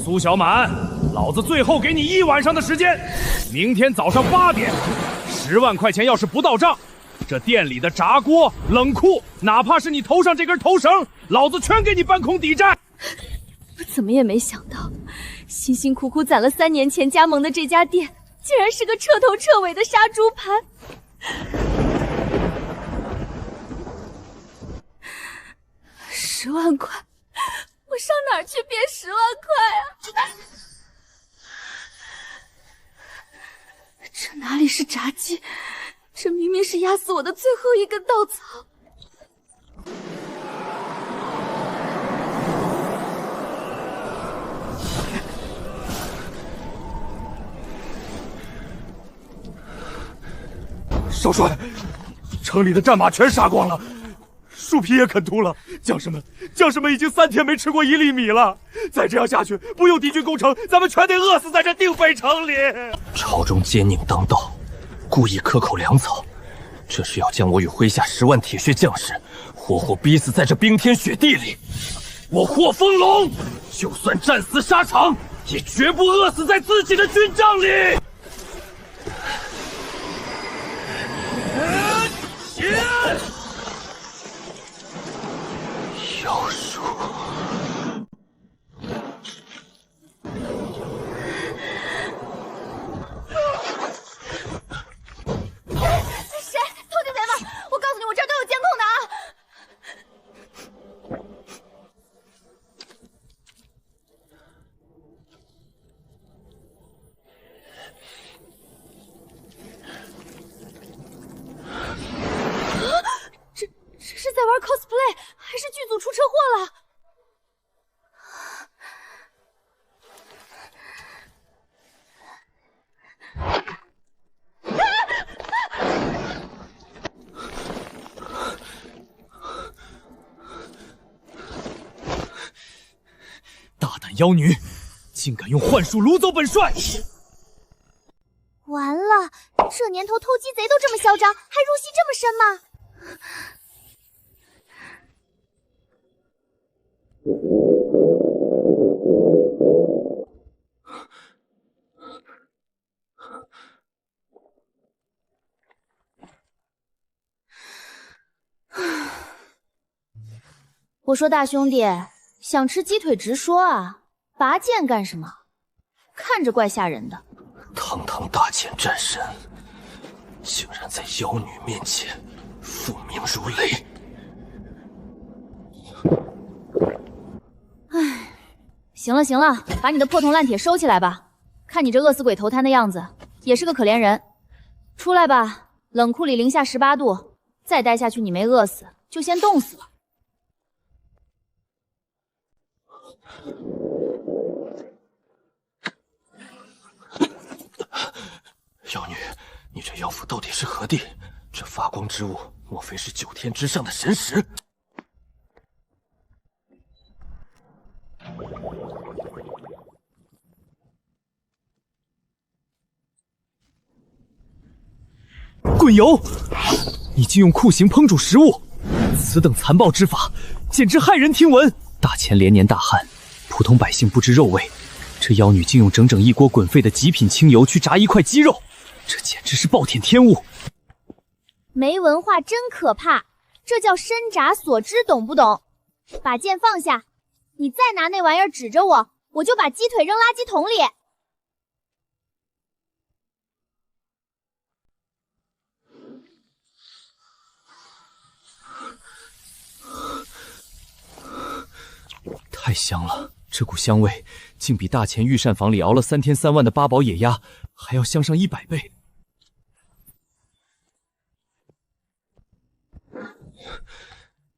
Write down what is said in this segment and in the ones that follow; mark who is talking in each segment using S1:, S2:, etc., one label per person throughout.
S1: 苏小满，老子最后给你1晚上的时间，明天早上8点，10万块钱要是不到账，这店里的炸锅、冷库，哪怕是你头上这根头绳，老子全给你搬空抵债。
S2: 我怎么也没想到，辛辛苦苦攒了3年前加盟的这家店，竟然是个彻头彻尾的杀猪盘。10万块，我上哪儿去编10万块啊？这哪里是炸鸡，这明明是压死我的最后一根稻草。
S1: 少帅，城里的战马全杀光了，树皮也啃秃了，将士们已经3天没吃过1粒米了。再这样下去，不用敌军攻城，咱们全得饿死在这定北城里。
S3: 朝中奸佞当道，故意克扣粮草，这是要将我与麾下10万铁血将士活活逼死在这冰天雪地里。我霍风龙，就算战死沙场，也绝不饿死在自己的军帐里。妖术！
S2: 谁？偷鸡贼吗？我告诉你，我这儿都有监控的啊！这是在玩 cosplay， 还是剧组出车祸了？
S1: 大胆妖女，竟敢用幻术掳走本帅！
S4: 完了，这年头偷鸡贼都这么嚣张，还入戏这么深吗？
S2: 我说大兄弟，想吃鸡腿直说啊，拔剑干什么？看着怪吓人的。
S3: 堂堂大剑战神，竟然在妖女面前复命如雷。
S2: 唉，行了行了，把你的破铜烂铁收起来吧。看你这饿死鬼投胎的样子，也是个可怜人。出来吧，冷库里零下18度，再待下去你没饿死，就先冻死了。
S3: 妖女，你这妖府到底是何地？这发光之物，莫非是9天之上的神石？
S1: 滚油！你竟用酷刑烹煮食物，此等残暴之法，简直骇人听闻。大前连年大旱，普通百姓不知肉味，这妖女竟用整整1锅滚沸的极品清油去炸1块鸡肉，这简直是暴殄天物。
S4: 没文化真可怕，这叫生炸所知，懂不懂？把剑放下，你再拿那玩意儿指着我，我就把鸡腿扔垃圾桶里。
S1: 太香了，这股香味竟比大前御膳房里熬了3天3万的8宝野鸭还要香上100倍。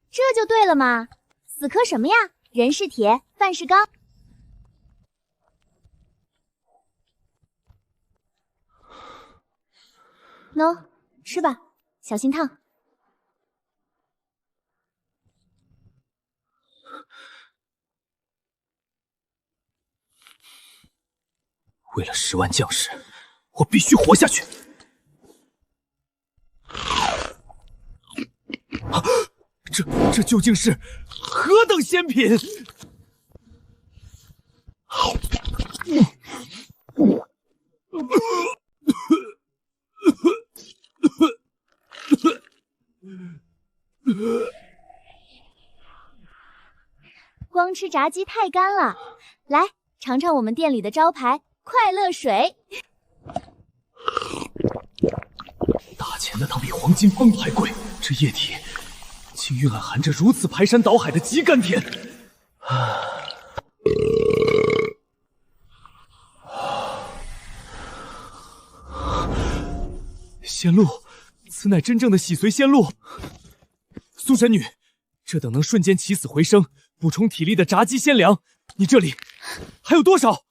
S4: 这就对了嘛，死磕什么呀？人是铁，饭是钢。喏，吃吧，小心烫。
S1: 为了10万将士，我必须活下去。这究竟是何等仙品？
S4: 光吃炸鸡太干了，来尝尝我们店里的招牌快乐水。
S1: 大钱的汤比黄金崩还贵，这液体竟蕴含着如此排山倒海的极甘甜。仙露，此乃真正的洗髓仙露。苏神女，这等能瞬间起死回生、补充体力的炸鸡鲜粮，你这里还有多少？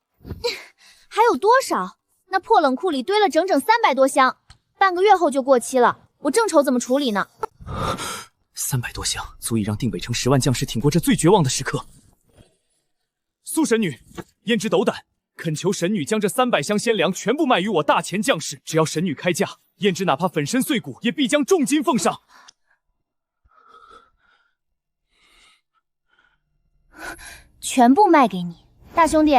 S4: 还有多少？那破冷库里堆了整整300多箱，半个月后就过期了，我正愁怎么处理呢。
S1: 300多箱，足以让定北城10万将士挺过这最绝望的时刻。苏神女，胭脂斗胆，恳求神女将这300箱鲜粮全部卖于我大钱将士，只要神女开价，胭脂哪怕粉身碎骨，也必将重金奉上。
S2: 全部卖给你，大兄弟，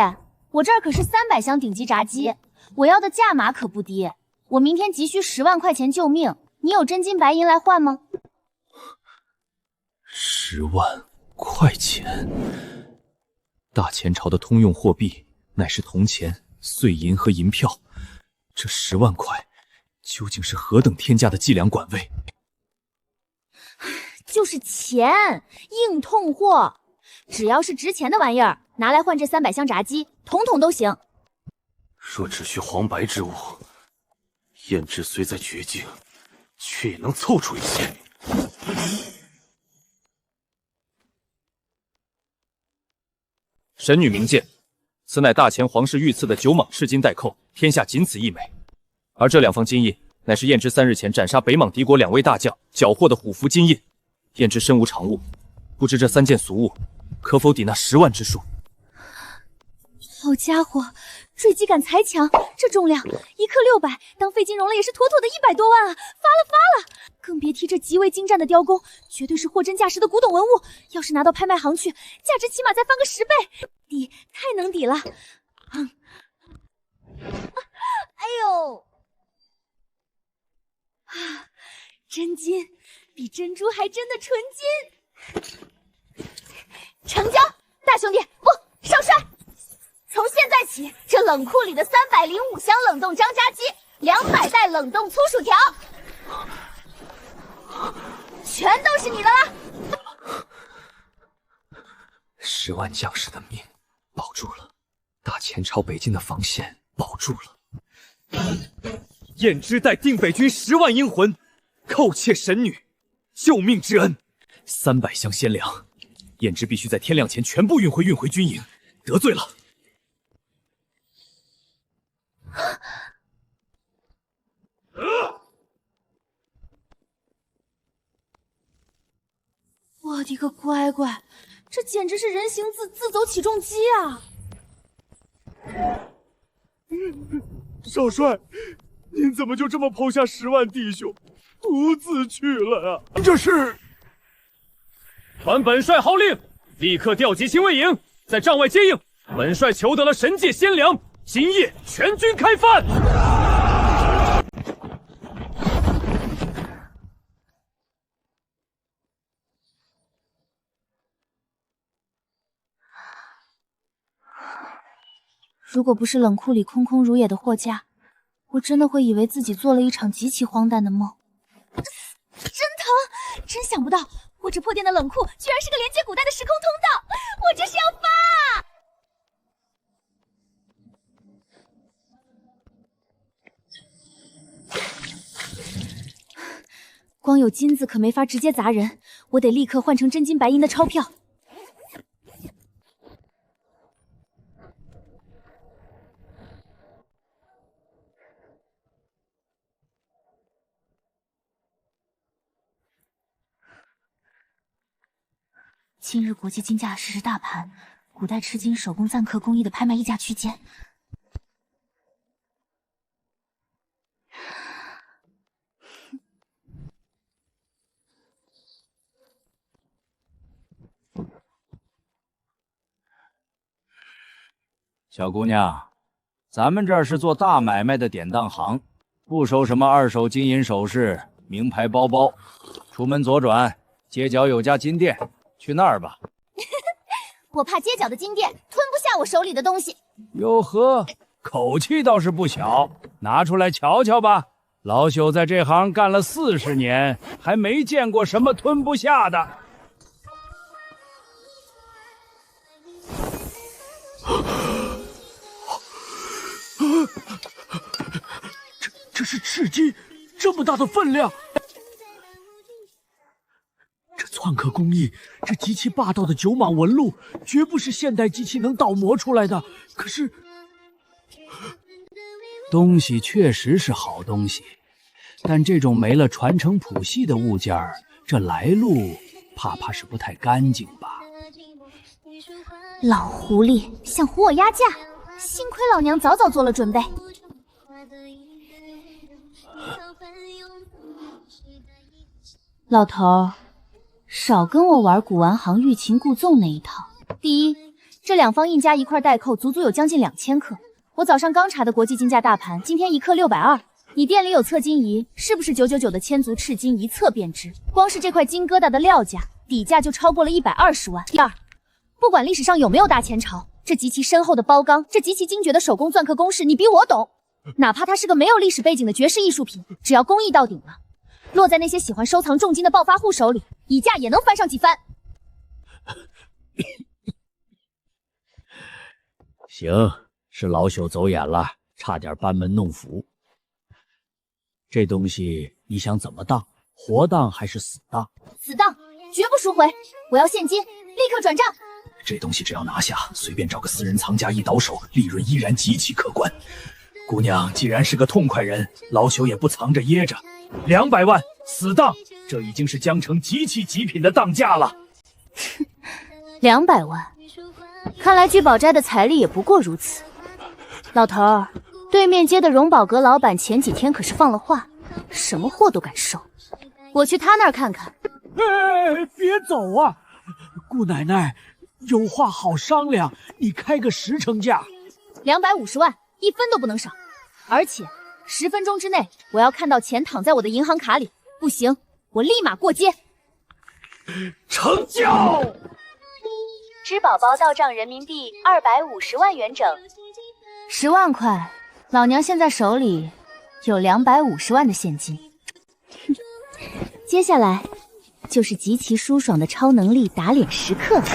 S2: 我这儿可是300箱顶级炸鸡，我要的价码可不低。我明天急需10万块钱救命，你有真金白银来换吗
S1: ？10万块钱？大前朝的通用货币乃是铜钱、碎银和银票，这10万块究竟是何等天价的计量管味？
S2: 就是钱，硬通货，只要是值钱的玩意儿，拿来换这300箱炸鸡，统统都行。
S3: 若只需黄白之物，胭脂虽在绝境，却也能凑出一些。神女明鉴，此乃大前皇室御赐的9蟒赤金带扣，天下仅此一枚。而这2方金印，乃是胭脂3日前斩杀北莽敌国2位大将缴获的虎符金印。胭脂身无长物，不知这3件俗物可否抵那10万之数？
S2: 好家伙，坠机感才强，这重量1克600，当废金融了也是妥妥的100多万啊！发了！更别提这极为精湛的雕工，绝对是货真价实的古董文物。要是拿到拍卖行去，价值起码再翻个10倍，抵太能抵了。哎呦！真金，比珍珠还真的纯金。成交，大兄弟，不，少帅。从现在起，这冷库里的305箱冷冻张炸鸡，200袋冷冻粗薯条，全都是你的了。
S1: 10万将士的命保住了，大前朝北境的防线保住了。胭脂待定北军10万英魂，叩谢神女救命之恩。300箱鲜粮，胭脂必须在天亮前全部运回军营。得罪了。
S2: 我的个乖乖，这简直是人形自走起重机啊！
S5: 少帅，您怎么就这么抛下10万弟兄，独自去了啊？这是
S3: 传本帅号令，立刻调集亲卫营，在帐外接应。本帅求得了神界鲜粮，今夜全军开饭。
S2: 如果不是冷库里空空如也的货架，我真的会以为自己做了一场极其荒诞的梦。真疼！真想不到，我这破店的冷库居然是个连接古代的时空通道，我这是要发！光有金子可没法直接砸人，我得立刻换成真金白银的钞票。今日国际金价实时大盘，古代赤金手工暂刻工艺的拍卖溢价区间。
S6: 小姑娘，咱们这儿是做大买卖的典当行，不收什么2手金银首饰、名牌包包。出门左转，街角有家金店，去那儿吧。
S4: 我怕街角的金店吞不下我手里的东西。
S6: 哟呵，口气倒是不小，拿出来瞧瞧吧。老朽在这行干了40年，还没见过什么吞不下的。
S5: 这是赤金，这么大的分量，这篆刻工艺，这极其霸道的九码纹路，绝不是现代机器能倒模出来的。可是，
S6: 东西确实是好东西，但这种没了传承谱系的物件儿，这来路怕是不太干净吧？
S4: 老狐狸想唬我压价，幸亏老娘早早做了准备。
S2: 老头，少跟我玩古玩行欲擒故纵那一套。第一，这2方印加一块代扣，足足有将近2000克。我早上刚查的国际金价大盘，今天1克620。你店里有测金仪，是不是999的千足赤金一测便知？光是这块金疙瘩的料价，底价就超过了120万。第二，不管历史上有没有大前朝，这极其深厚的包钢，这极其精绝的手工篆刻公式，你比我懂。哪怕它是个没有历史背景的绝世艺术品，只要工艺到顶了，落在那些喜欢收藏重金的暴发户手里，溢价也能翻上几番。
S6: 行，是老朽走眼了，差点班门弄斧。这东西你想怎么当？活当还是死当？
S4: 死当，绝不赎回！我要现金，立刻转账。
S3: 这东西只要拿下，随便找个私人藏家一倒手，利润依然极其可观。姑娘既然是个痛快人，老朽也不藏着掖着。200万死当，这已经是江城极其极品的当价了。
S2: 200万，看来聚宝斋的财力也不过如此。老头儿，对面街的荣宝阁老板前几天可是放了话，什么货都敢收。我去他那儿看看。
S5: 哎，别走啊！顾奶奶，有话好商量，你开个10成价。
S2: 250万，1分都不能少。而且10分钟之内，我要看到钱躺在我的银行卡里，不行，我立马过街。
S5: 成交！
S2: 支宝宝到账人民币250万元整，10万块，老娘现在手里有250万的现金。接下来就是极其舒爽的超能力打脸时刻了。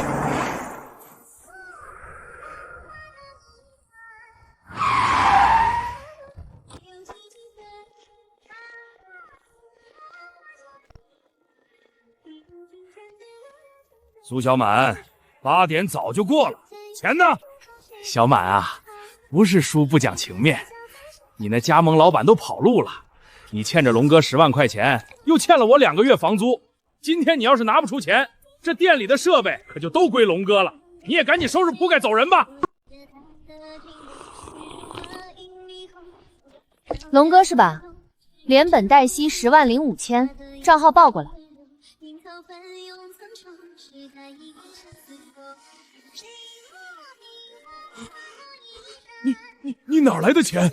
S6: 苏小满，8点早就过了，钱呢？
S1: 小满啊，不是叔不讲情面，你那加盟老板都跑路了，你欠着龙哥10万块钱，又欠了我2个月房租。今天你要是拿不出钱，这店里的设备可就都归龙哥了。你也赶紧收拾铺盖走人吧。
S2: 龙哥是吧？连本带息10万零5千，账号报过来。
S5: 你哪来的钱？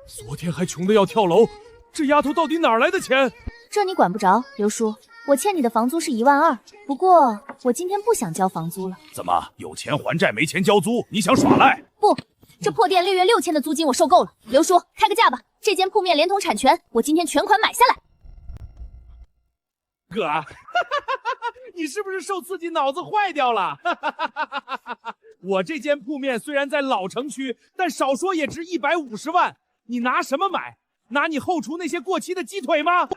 S5: 昨天还穷得要跳楼，这丫头到底哪来的钱？
S2: 这你管不着，刘叔。我欠你的房租是1万2，不过我今天不想交房租了。
S6: 怎么有钱还债没钱交租？你想耍赖？
S2: 不，这破店6月6000的租金我受够了。刘叔，开个价吧，这间铺面连同产权，我今天全款买下来。
S1: 哥，你是不是受刺激脑子坏掉了？我这间铺面虽然在老城区，但少说也值150万。你拿什么买？拿你后厨那些过期的鸡腿吗？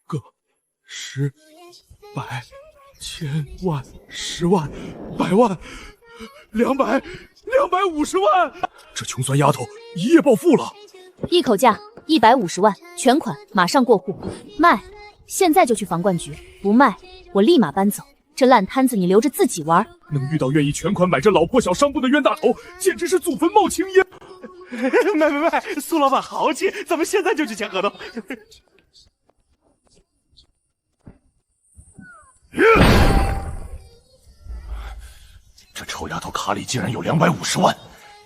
S5: 哥，10、100、千万、10万、100万、250万，这穷酸丫头一夜暴富了。
S2: 一口价150万，全款马上过户，卖现在就去房管局，不卖我立马搬走。这烂摊子你留着自己玩。
S5: 能遇到愿意全款买这老破小商铺的冤大头，简直是祖坟冒青烟。卖，苏老板豪气，咱们现在就去签合同。
S3: 这臭丫头卡里竟然有250万，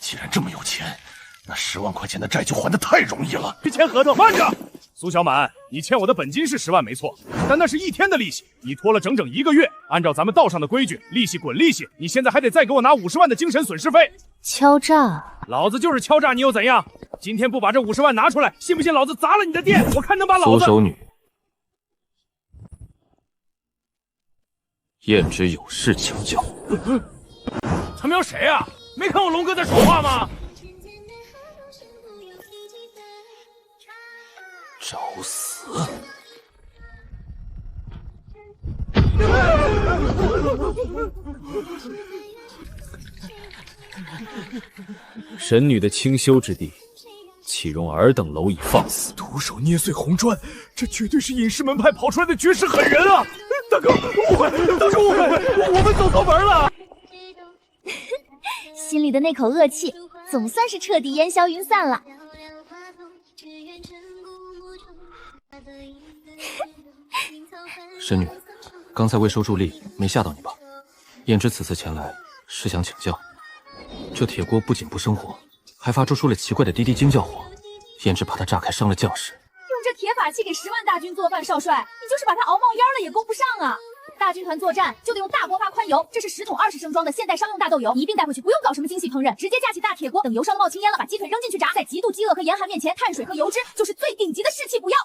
S3: 既然这么有钱，
S5: 那10万块钱的债就还得太容易了。
S6: 签合同，慢着！苏小满，你欠我的本金是10万没错，但那是1天的利息，你拖了整整1个月。按照咱们道上的规矩，利息滚利息，你现在还得再给我拿50万的精神损失费。
S2: 敲诈？
S6: 老子就是敲诈，你又怎样？今天不把这50万拿出来，信不信老子砸了你的店？我看能把老子……
S3: 苏守女，燕之有事请教。
S6: 他们有谁啊？没看我龙哥在说话吗？
S3: 找死！
S1: 神女的清修之地，岂容尔等蝼蚁放肆？
S5: 徒手捏碎红砖，这绝对是隐士门派跑出来的绝世狠人啊！大哥，误会，大哥误会，我们走错门了。
S4: 心里的那口恶气，总算是彻底烟消云散了。
S3: 神女，刚才为收助力，没吓到你吧？燕之此次前来是想请教，这铁锅不仅不生火，还发出了奇怪的滴滴惊叫火。燕之怕它炸开伤了将士。
S2: 用这铁法器给10万大军做饭，少帅，你就是把它熬冒烟了也够不上啊！大军团作战就得用大锅发宽油，这是10桶20升装的现代商用大豆油，一并带回去，不用搞什么精细烹饪，直接架起大铁锅，等油烧的冒青烟了，把鸡腿扔进去炸，在极度饥饿和严寒面前，碳水和油脂就是最顶级的士气补药。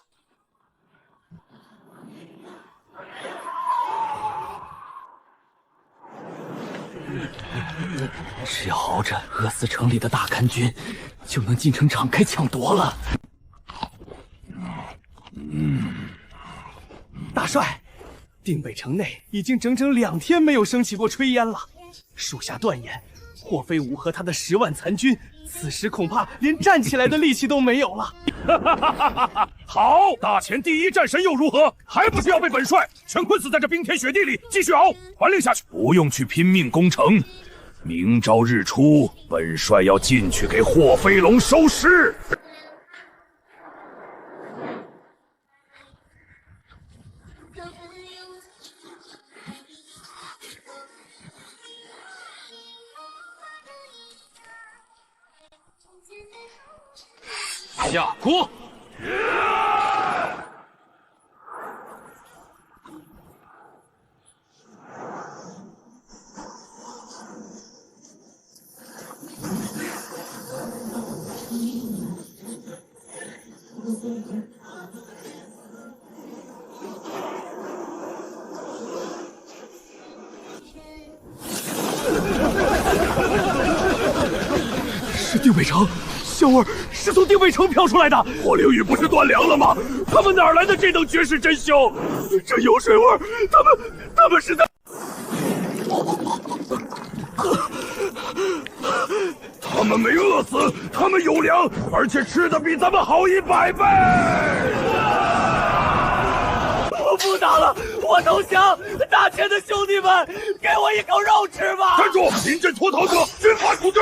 S1: 只要熬着饿死城里的大甘军，就能进城敞开抢夺了。
S5: 大帅，定北城内已经整整2天没有升起过炊烟了。属下断言，霍飞武和他的10万残军，此时恐怕连站起来的力气都没有了。
S6: 好，大前第一战神又如何？还不是要被本帅全困死在这冰天雪地里？继续熬，传令下去，不用去拼命攻城。明朝日出，本帅要进去给霍飞龙收尸。
S3: 下锅！
S5: 是定北城，香味是从定北城飘出来的。
S6: 火灵雨不是断粮了吗？他们哪来的这等绝世珍馐？这油水味，他们是在……他们没饿死，他们有粮，而且吃的比咱们好100倍。
S5: 我不打了，我投降！大前的兄弟们，给我一口肉吃吧！
S6: 站住！临阵脱逃者，军法处置！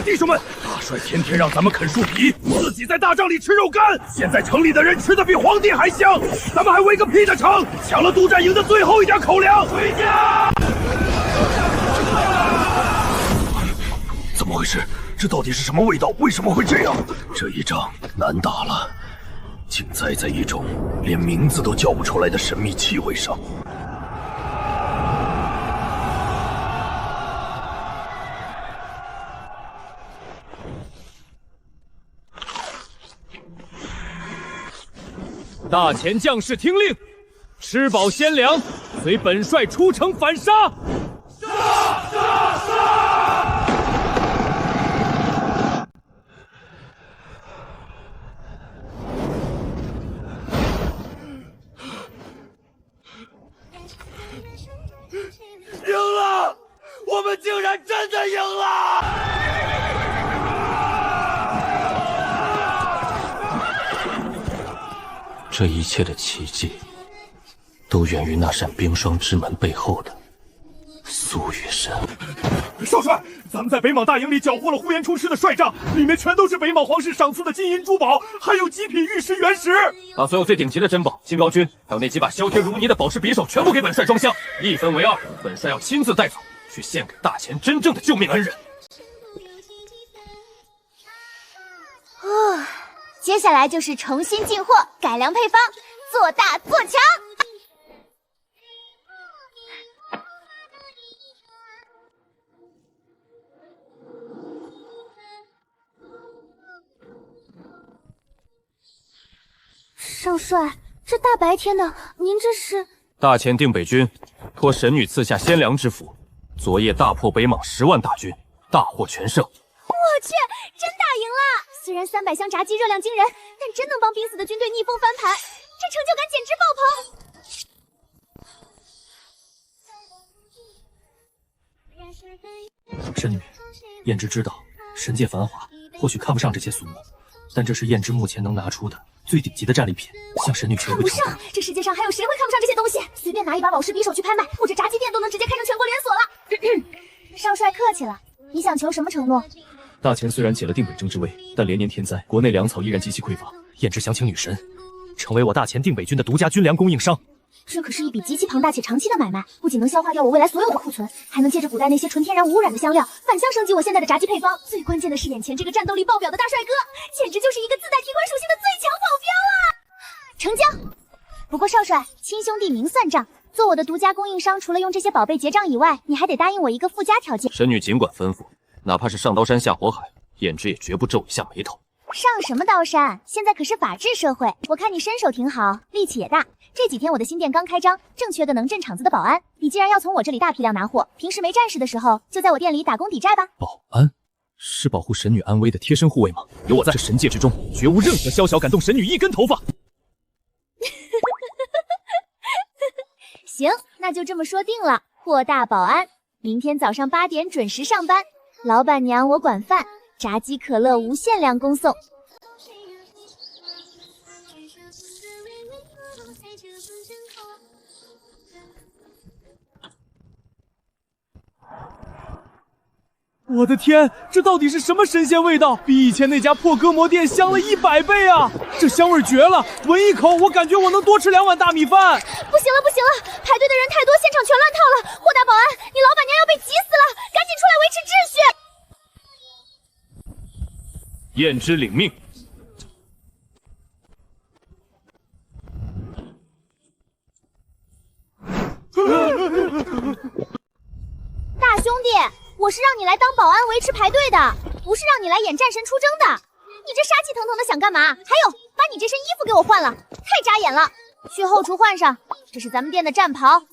S6: 弟兄们，大帅天天让咱们啃树皮，自己在大帐里吃肉干。现在城里的人吃的比皇帝还香，咱们还围个屁的城，抢了督战营的最后一点口粮，回家！
S5: 怎么回事？这到底是什么味道？为什么会这样？这一仗难打了，竟栽在一种连名字都叫不出来的神秘气味上。
S1: 大前将士听令，吃饱鲜粮，随本帅出城反杀！
S5: 赢了！我们竟然真的赢了！
S3: 这一切的奇迹，都源于那扇冰霜之门背后的苏雨神。
S6: 少帅，咱们在北莽大营里缴获了呼延出师的帅帐，里面全都是北莽皇室赏赐的金银珠宝，还有极品玉石原石。
S3: 把所有最顶级的珍宝、金镖君，还有那几把削铁如泥的宝石匕首，全部给本帅装箱，一分为二。本帅要亲自带走，去献给大前真正的救命恩人。
S4: 接下来就是重新进货，改良配方，做大做强。少帅，这大白天的，您这是？
S3: 大前定北军托神女赐下仙粮之福，昨夜大破北莽10万大军，大获全胜。
S4: 我去，真打赢了！虽然300箱炸鸡热量惊人，但真能帮濒死的军队逆风翻盘，这成就感简直爆棚！
S1: 神女，燕之知道神界繁华，或许看不上这些俗物，但这是燕之目前能拿出的最顶级的战利品，向神女求个诚。
S4: 看不上？这世界上还有谁会看不上这些东西？随便拿一把宝石匕首去拍卖，或者炸鸡店都能直接开成全国连锁了。少帅客气了，你想求什么承诺？
S1: 大前虽然解了定北征之威，但连年天灾，国内粮草依然极其匮乏。燕之想请女神成为我大前定北军的独家军粮供应商。
S4: 这可是一笔极其庞大且长期的买卖，不仅能消化掉我未来所有的库存，还能借着古代那些纯天然无污染的香料，反向升级我现在的炸鸡配方。最关键的是，眼前这个战斗力爆表的大帅哥，简直就是一个自带提款属性的最强保镖啊！成交。不过少帅，亲兄弟明算账，做我的独家供应商，除了用这些宝贝结账以外，你还得答应我一个附加条件。
S3: 神女尽管吩咐，哪怕是上刀山下火海，燕之也绝不皱一下眉头。
S4: 上什么刀山？现在可是法治社会，我看你身手挺好，力气也大。这几天我的新店刚开张，正缺个能镇场子的保安。你既然要从我这里大批量拿货，平时没战事的时候，就在我店里打工抵债吧。
S1: 保安是保护神女安危的贴身护卫吗？有我在，这神界之中绝无任何宵小敢动神女一根头发。
S4: 行，那就这么说定了。货大保安，明天早上8点准时上班。老板娘我管饭，炸鸡可乐无限量供送。
S5: 我的天，这到底是什么神仙味道？比以前那家破割馍店香了100倍啊！这香味绝了，闻一口我感觉我能多吃2碗大米饭。
S4: 不行了不行了，排队的人太多，现场全乱套了。货大保安，你老板娘要被急死了，赶紧出来维持秩序。
S3: 燕之领命。
S4: 大兄弟，我是让你来当保安维持排队的，不是让你来演战神出征的。你这杀气腾腾的想干嘛？还有，把你这身衣服给我换了，太扎眼了。去后厨换上，这是咱们店的战袍。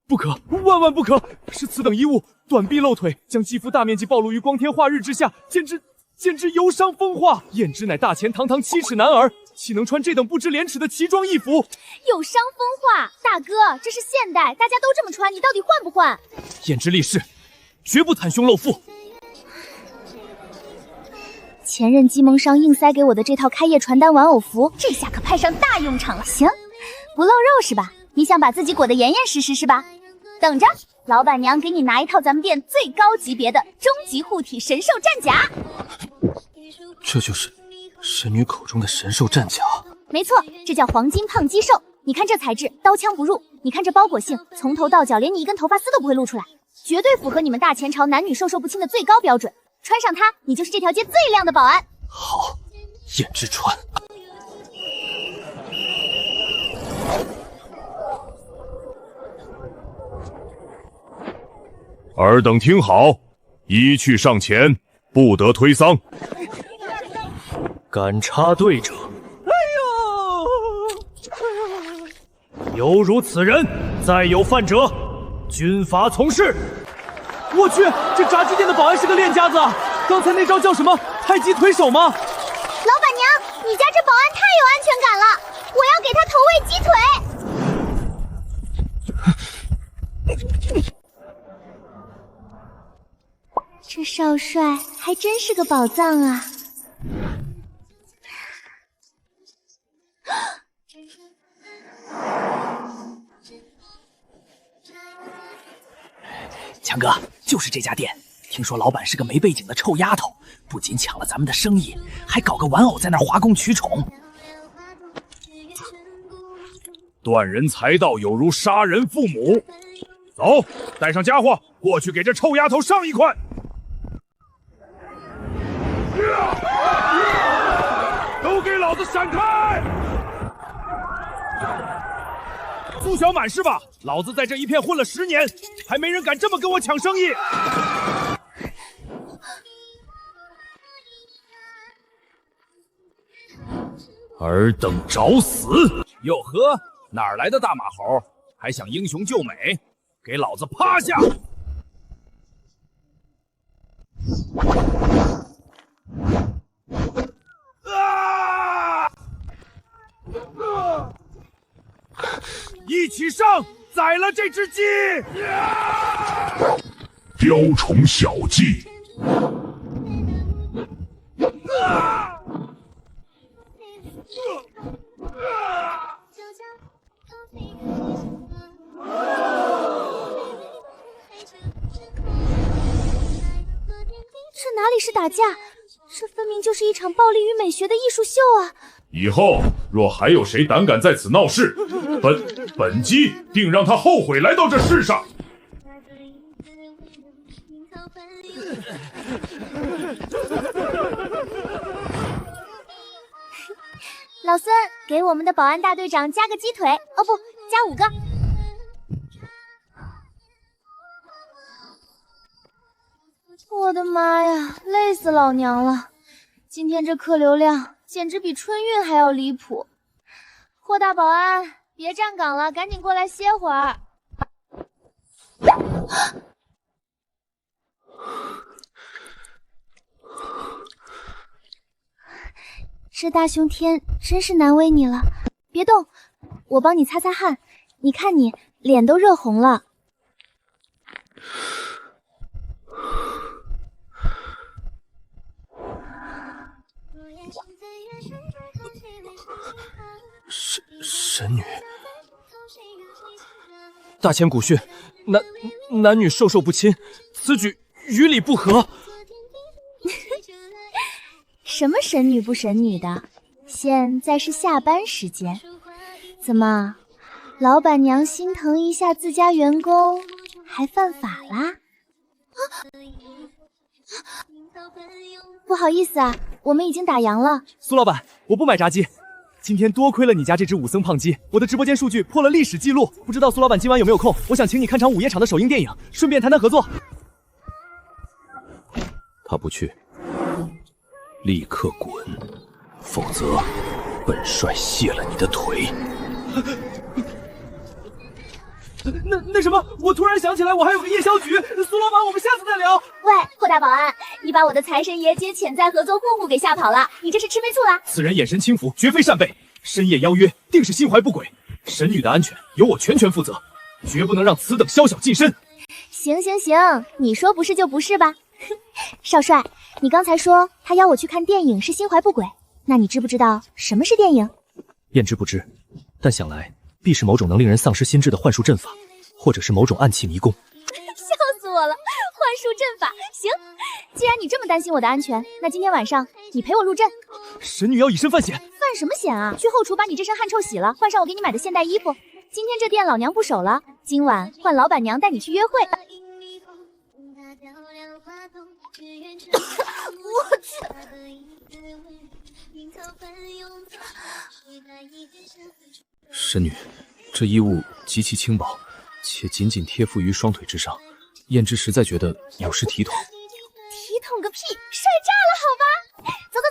S5: 不可，万万不可！是此等衣物，短臂露腿，将肌肤大面积暴露于光天化日之下，简直油伤风化。燕之乃大前堂堂7尺男儿，岂能穿这等不知廉耻的奇装异服？
S4: 有伤风化，大哥，这是现代，大家都这么穿，你到底换不换？
S1: 燕之立誓，绝不袒胸露腹。
S4: 前任鸡盟商硬塞给我的这套开业传单玩偶服，这下可派上大用场了。行，不露肉是吧？你想把自己裹得严严实实是吧？等着，老板娘给你拿一套咱们店最高级别的终极护体神兽战甲。
S3: 这就是神女口中的神兽战甲。
S4: 没错，这叫黄金胖肌兽。你看这材质，刀枪不入；你看这包裹性，从头到脚连你一根头发丝都不会露出来，绝对符合你们大前朝男女授受不亲的最高标准。穿上它，你就是这条街最靓的保安。
S3: 好，燕之穿。
S6: 尔等听好，一去上前，不得推搡。
S1: 敢插队者，犹如此人，再有犯者，军法从事。
S5: 我去，这炸鸡店的保安是个练家子啊！刚才那招叫什么？太极腿手吗？
S4: 老板娘，你家这保安太有安全感了，我要给他投喂鸡腿。这少帅还真是个宝藏啊！
S1: 强哥，就是这家店。听说老板是个没背景的臭丫头，不仅抢了咱们的生意，还搞个玩偶在那儿哗宫取宠。
S6: 断人财道有如杀人父母。走，带上家伙，过去给这臭丫头上一块。都给老子闪开！苏小满是吧？老子在这一片混了10年，还没人敢这么跟我抢生意。尔等找死！哟呵，哪儿来的大马猴？还想英雄救美？给老子趴下！一起上，宰了这只鸡！
S7: 雕虫小技。
S4: 这哪里是打架，这分明就是一场暴力与美学的艺术秀啊！
S7: 以后若还有谁胆敢在此闹事，本姬定让他后悔来到这世上。
S4: 老孙，给我们的保安大队长加个鸡腿，哦不，加5个。
S2: 我的妈呀，累死老娘了！今天这客流量简直比春运还要离谱。霍大保安，别站岗了，赶紧过来歇会儿。
S4: 这大冬天真是难为你了，别动，我帮你擦擦汗。你看你脸都热红了。
S1: 神女，大千古训，男女授受不亲，此举于理不合。
S4: 什么神女不神女的？现在是下班时间，怎么，老板娘心疼一下自家员工，还犯法啦？不好意思啊，我们已经打烊了。
S1: 苏老板，我不买炸鸡。今天多亏了你家这只武僧胖鸡，我的直播间数据破了历史记录。不知道苏老板今晚有没有空？我想请你看场午夜场的首映电影，顺便谈谈合作。
S3: 他不去，立刻滚，否则本帅卸了你的腿。
S5: 那什么，我突然想起来，我还有个夜宵局。苏老板，我们下次再聊。
S4: 喂，霍大保安，你把我的财神爷接潜在合作户户给吓跑了，你这是吃没醋啦？
S1: 此人眼神轻浮，绝非善辈，深夜邀约，定是心怀不轨。神女的安全由我全权负责，绝不能让此等宵小近身。
S4: 行，你说不是就不是吧？少帅，你刚才说他邀我去看电影是心怀不轨，那你知不知道什么是电影？
S1: 燕之不知，但想来必是某种能令人丧失心智的幻术阵法，或者是某种暗器迷宫。
S4: 笑死我了，幻术阵法。行，既然你这么担心我的安全，那今天晚上你陪我入阵。
S1: 神女要以身犯险。
S4: 犯什么险啊？去后厨把你这身汗臭洗了，换上我给你买的现代衣服。今天这店老娘不守了，今晚换老板娘带你去约会。我去！
S1: 神女，这衣物极其轻薄，且紧紧贴附于双腿之上，燕之实在觉得有失体统。
S4: 体统个屁，帅炸了好吧？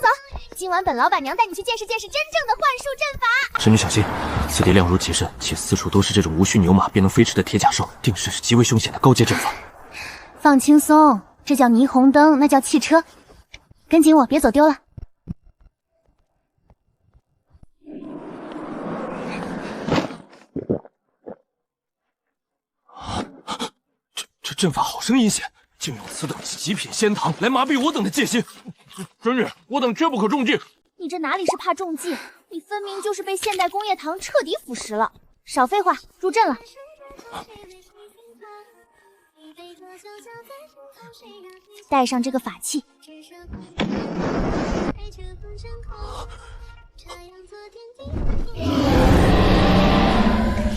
S4: 走，今晚本老板娘带你去见识见识真正的幻术阵法。
S3: 神女小心，此地亮如极深，且四处都是这种无需牛马便能飞驰的铁甲兽，定是极为凶险的高阶阵法。
S4: 放轻松，这叫霓虹灯，那叫汽车。跟紧我，别走丢了。
S3: 这阵法好生阴险，竟用此等极品仙糖来麻痹我等的戒心。神女，我等绝不可中计。
S4: 你这哪里是怕中计，你分明就是被现代工业糖彻底腐蚀了。少废话，入阵了。带上这个法器。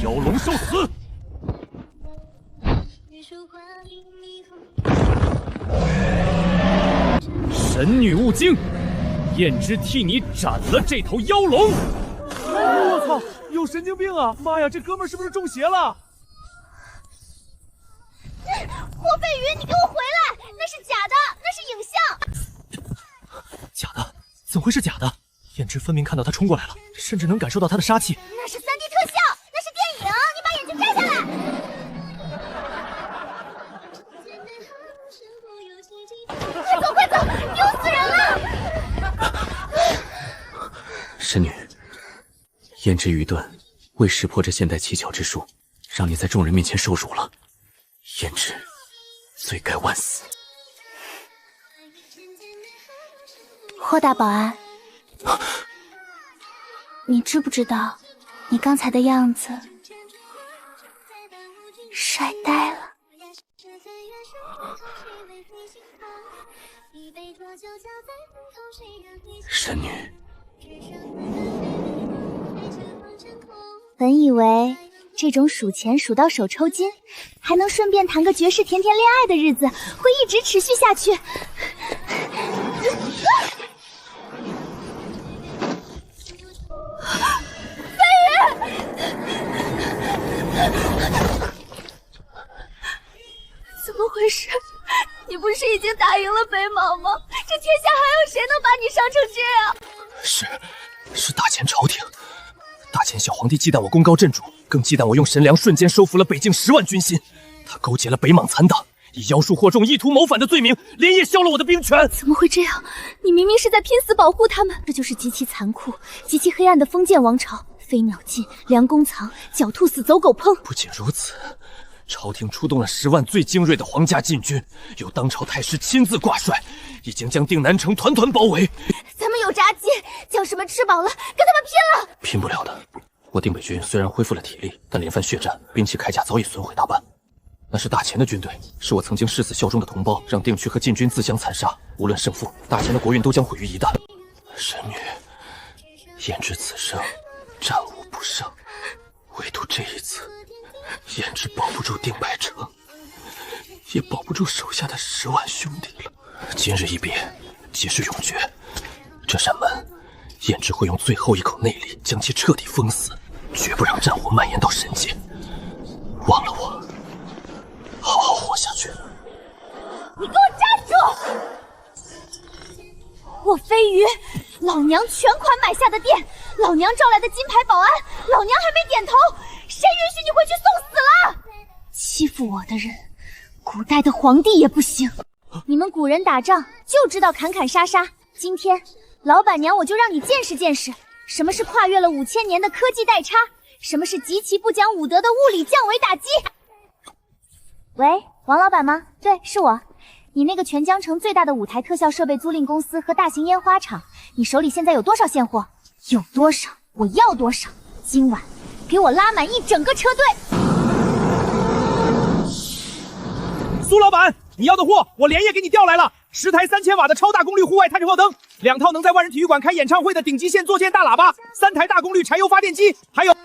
S6: 妖龙受死！
S1: 神女悟净，燕之替你斩了这头妖龙。
S5: 我操，有神经病啊！妈呀，这哥们儿是不是中邪了？
S4: 霍飞鱼，你给我回来！那是假的，那是影像。
S1: 假的？怎么会是假的？燕之分明看到他冲过来了，甚至能感受到他的杀气。
S4: 那是3D 特效，那是电影，你把眼睛摘下来！快走快走，丢死人了！
S3: 神女，燕之愚钝，未识破这现代奇巧之术，让你在众人面前受辱了。燕之罪该万死。
S4: 霍大保安，你知不知道，你刚才的样子帅呆了。
S3: 神女，
S4: 本以为这种数钱数到手抽筋，还能顺便谈个绝世甜甜恋爱的日子，会一直持续下去。
S2: 怎么回事？你不是已经打赢了北莽吗？这天下还有谁能把你伤成这样？
S3: 是大前朝廷，大前小皇帝忌惮我功高震主，更忌惮我用神粮瞬间收服了北境10万军心。他勾结了北莽残党，以妖术惑众、意图谋反的罪名，连夜削了我的兵权。
S2: 怎么会这样？你明明是在拼死保护他们。这就是极其残酷、极其黑暗的封建王朝。飞鸟尽，良弓藏，狡兔死，走狗烹。
S3: 不仅如此，朝廷出动了10万最精锐的皇家禁军，由当朝太师亲自挂帅，已经将定南城团团包围。
S2: 咱们有炸鸡，将士们吃饱了，跟他们拼了！
S3: 拼不了的。我定北军虽然恢复了体力，但连番血战，兵器铠甲早已损毁大半。那是大前的军队，是我曾经誓死效忠的同胞，让定区和禁军自相残杀。无论胜负，大前的国运都将毁于一旦。神女，燕之此生战无不胜，唯独这一次，燕之保不住定百城，也保不住手下的10万兄弟了。今日一别，即是永诀。这扇门，燕之会用最后一口内力将其彻底封死，绝不让战火蔓延到神界。忘了我，好好活下去。
S2: 你给我站住！我飞鱼，老娘全款买下的店，老娘招来的金牌保安，老娘还没点头，谁允许你回去送死了？
S4: 欺负我的人，古代的皇帝也不行。你们古人打仗就知道砍砍杀杀，今天老板娘我就让你见识见识，什么是跨越了5000年的科技代差，什么是极其不讲武德的物理降维打击。喂，王老板吗？对，是我。你那个全江城最大的舞台特效设备租赁公司和大型烟花厂，你手里现在有多少现货？有多少我要多少，今晚给我拉满一整个车队。
S5: 苏老板，你要的货我连夜给你调来了，10台3000瓦的超大功率户外探照灯，2套能在万人体育馆开演唱会的顶级线座键大喇叭，3台大功率柴油发电机，还有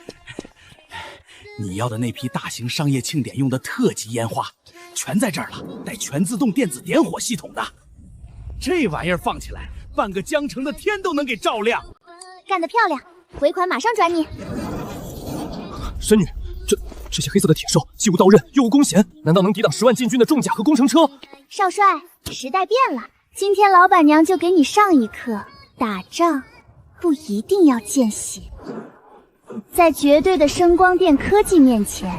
S5: 你要的那批大型商业庆典用的特级烟花，全在这儿了，带全自动电子点火系统的。这玩意儿放起来，半个江城的天都能给照亮。
S4: 干得漂亮，回款马上转你。
S3: 神女，这些黑色的铁兽，既无刀刃，又无弓弦，难道能抵挡10万禁军的重甲和工程车？
S4: 少帅，时代变了，今天老板娘就给你上一课，打仗不一定要见血。在绝对的声光电科技面前，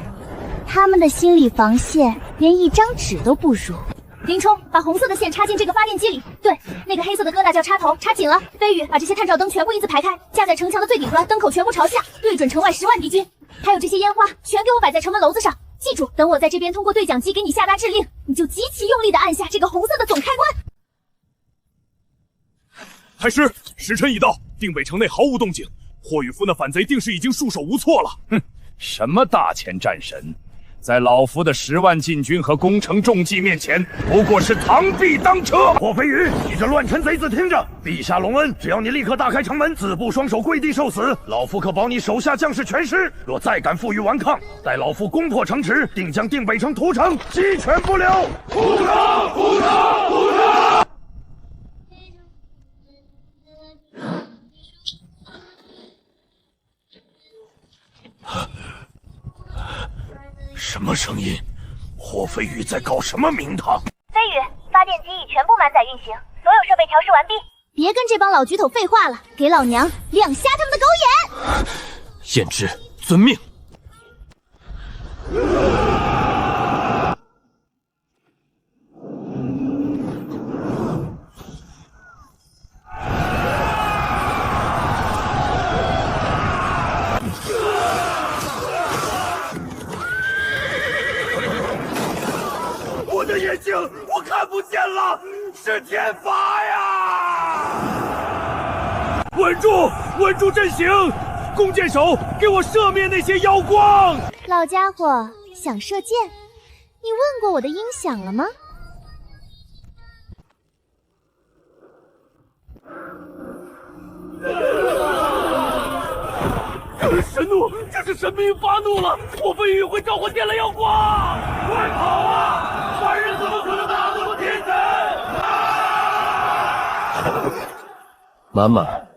S4: 他们的心理防线连一张纸都不如。林冲，把红色的线插进这个发电机里。对，那个黑色的疙瘩叫插头，插紧了。飞宇，把这些探照灯全部一字排开，架在城墙的最顶端，灯口全部朝下，对准城外10万敌军。还有这些烟花，全给我摆在城门楼子上。记住，等我在这边通过对讲机给你下达指令，你就极其用力的按下这个红色的总开关。
S6: 太师，时辰已到，定北城内毫无动静，霍雨夫那反贼定是已经束手无措了。
S8: 哼，什么大前战神，
S6: 在老夫的10万禁军和攻城重骑面前，不过是螳臂当车。
S8: 霍飞宇，你这乱臣贼子，听着！陛下隆恩，只要你立刻大开城门，自布双手跪地受死，老夫可保你手下将士全尸。若再敢负隅顽抗，待老夫攻破城池，定将定北城屠城，鸡犬不留！屠城！屠城！屠城！
S6: 什么声音？霍飞宇在搞什么名堂？
S4: 飞宇，发电机已全部满载运行，所有设备调试完毕。别跟这帮老举头废话了，给老娘亮瞎他们的狗眼！
S3: 燕之，遵命。
S8: 我的眼睛，我看不见了，是天罚呀！
S5: 稳住，稳住阵型！弓箭手，给我射灭那些妖光！
S4: 老家伙想射箭？你问过我的音响了吗？
S5: 神怒，这是神明发怒了！霍飞宇会召唤天雷妖光！
S8: 快跑啊！凡人怎么可能打得过天神？
S3: 满满，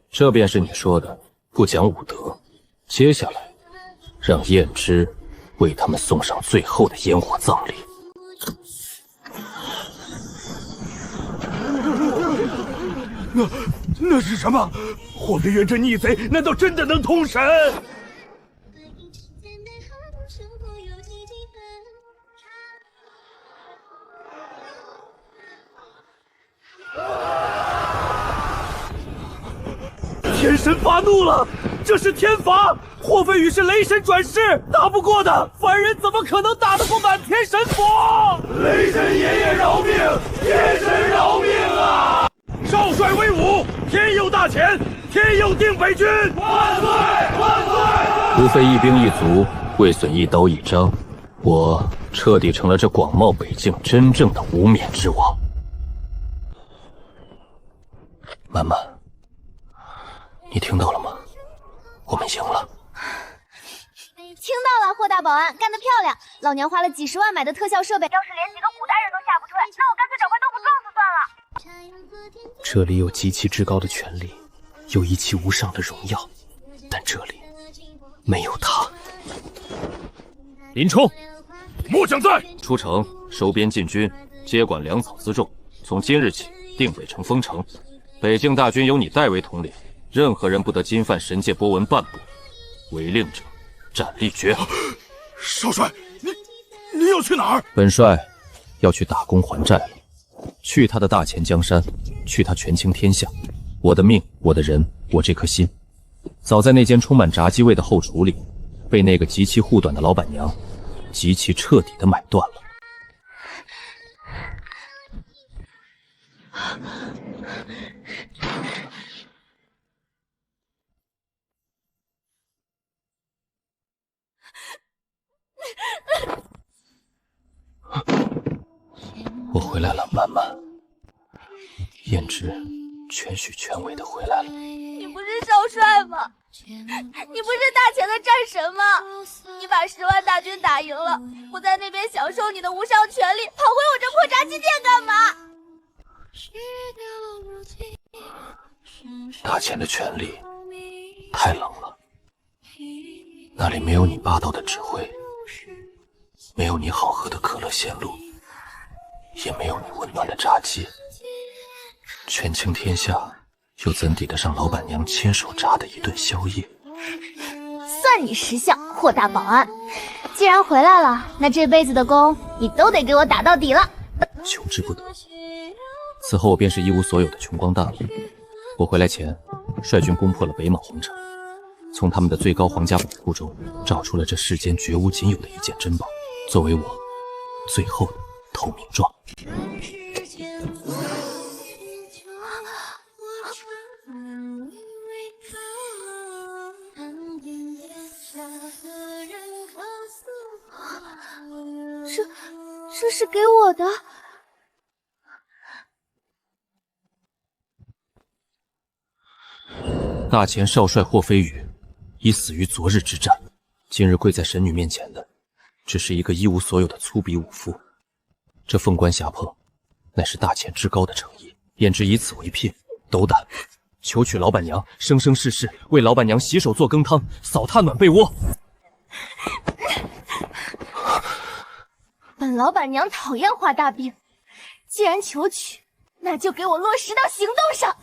S3: 这便是你说的不讲武德。接下来，让燕之为他们送上最后的烟火葬礼。
S5: 那是什么？霍飞远这逆贼，难道真的能通神？天神发怒了，这是天罚！霍飞宇是雷神转世，打不过的，凡人怎么可能打得过满天神佛？
S8: 雷神爷爷饶命！天神饶命啊！
S6: 少帅威武，天佑大前，天佑定北军！
S8: 万岁！万岁！
S3: 无非一兵一卒，未损一刀一张，我彻底成了这广袤北境真正的无冕之王。满满，你听到了吗？我们赢了。
S4: 听到了，霍大保安，干得漂亮！老娘花了几10万买的特效设备，要是连几个古代人都下不出来，那我干脆找块豆腐撞死算了。
S1: 这里有极其至高的权力，有一期无上的荣耀，但这里没有他。林冲，
S6: 末将在。
S3: 出城收编禁军，接管粮草辎重。从今日起，定北城封城，北境大军由你代为统领，任何人不得侵犯神界波纹半步，违令者斩立决。
S6: 少帅，你要去哪儿？
S3: 本帅要去打工还债了，去他的大钱江山，去他权倾天下。我的命，我的人，我这颗心，早在那间充满炸鸡味的后厨里，被那个极其护短的老板娘极其彻底的买断了。我回来了，满满。燕之全虚全伪的回来了。
S2: 你不是少帅吗？你不是大前的战神吗？你把10万大军打赢了，不在那边享受你的无上权力，跑回我这破炸鸡店干嘛？
S3: 大前的权力太冷了，那里没有你霸道的指挥，没有你好喝的可乐鲜露，也没有你温暖的炸鸡。权倾天下，又怎抵得上老板娘亲手炸的一顿宵夜？
S4: 算你识相，霍大保安。既然回来了，那这辈子的工你都得给我打到底了。
S3: 求之不得。此后我便是一无所有的穷光蛋了。我回来前，率军攻破了北邙皇城，从他们的最高皇家宝库中找出了这世间绝无仅有的一件珍宝，作为我最后的投名状。
S4: 这是给我的。
S3: 大前少帅霍飞羽已死于昨日之战，今日跪在神女面前的，只是一个一无所有的粗鄙武夫。这凤冠霞帔，乃是大前至高的诚意，焉知以此为骗？斗胆，求娶老板娘，生生世世为老板娘洗手做羹汤，扫榻暖被窝。
S4: 本老板娘讨厌画大饼，既然求娶，那就给我落实到行动上。